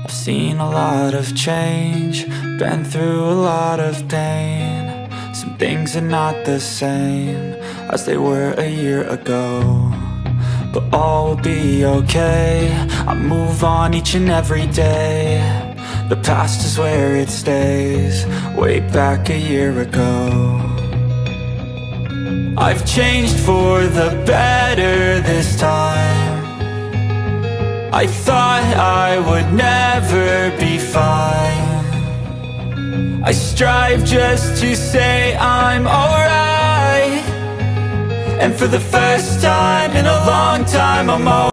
Seen a lot of change, been through a lot of pain. Some things are not the same as they were a year ago, but all will be okay. I move on each and every day. The past is where it stays, way back a year ago. I've changed for the better this time. I thought I would never be fine. I strive just to say I'm alright, and for the first time in a long time I'm alright.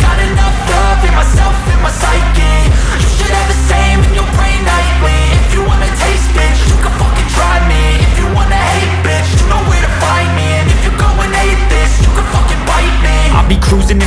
Got enough love in myself, in my psyche.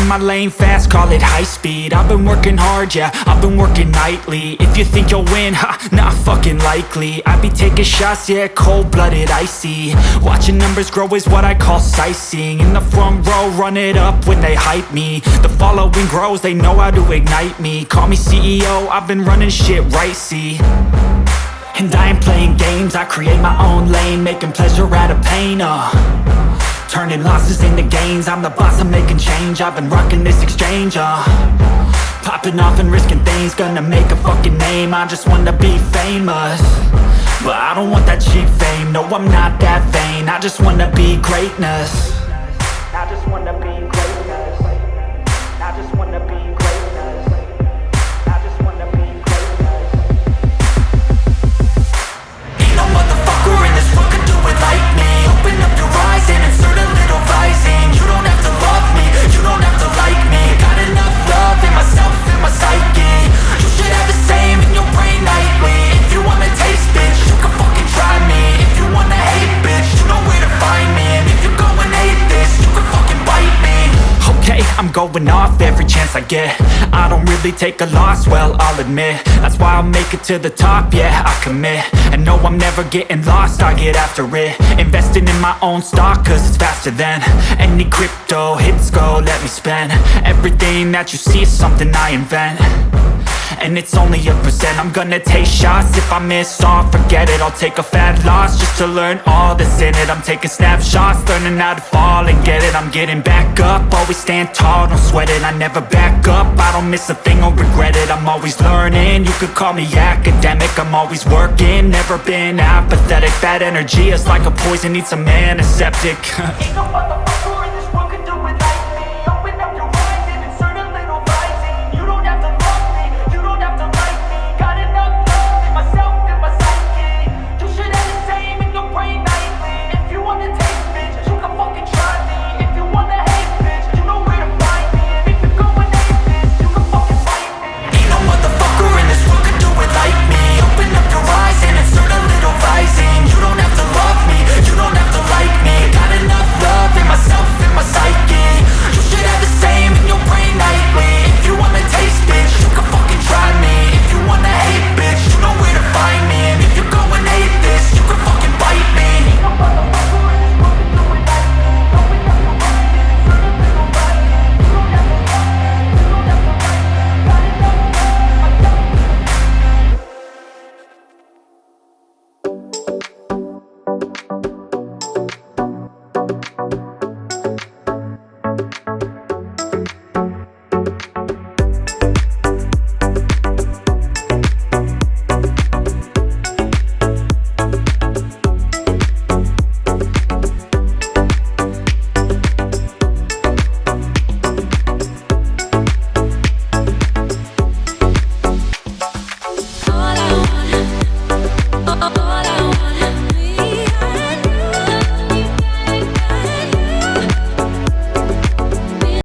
my lane fast, call it high speed. I've been working hard, yeah, I've been working nightly. If you think you'll win, ha, not fucking likely. I be taking shots, yeah, cold-blooded, icy. Watching numbers grow is what I call sightseeing. In the front row, run it up when they hype me. The following grows, they know how to ignite me. Call me CEO, I've been running shit right, see. And I ain't playing games, I create my own lane, making pleasure out of pain, turning losses into gains. I'm the boss, I'm making change. I've been rocking this exchange, popping off and risking things. Gonna make a fucking name, I just wanna be famous. But I don't want that cheap fame, no I'm not that vain. I just wanna be greatness. I just wanna be greatness. I just wanna be greatness. I just wanna be greatness. Ain't no motherfucker in this world could do it like me. Open up your eyes and insert a little rising. You don't have to love me, you don't have to like me. Got enough love in myself and my psyche. You should have the same in your brain nightly. If you wanna taste, bitch, you can fucking try me. If you wanna hate, bitch, you know where to find me. And if you go and hate this, you can fucking bite me. Okay, I'm going off every chance I get. I don't really take a loss, well, I'll admit. That's why I'll make it to the top, yeah, I commit. And no, I'm never getting lost, I get after it. Investing in my own stock, cause it's faster than any crypto hits go, let me spend. Everything that you see is something I invent. And it's only a percent. I'm gonna take shots. If I miss all, forget it. I'll take a fat loss just to learn all that's in it. I'm taking snapshots, learning how to fall and get it. I'm getting back up, always stand tall, don't sweat it. I never back up, I don't miss a thing or regret it. I'm always learning, you could call me academic. I'm always working, never been apathetic. Bad energy is like a poison, needs some antiseptic.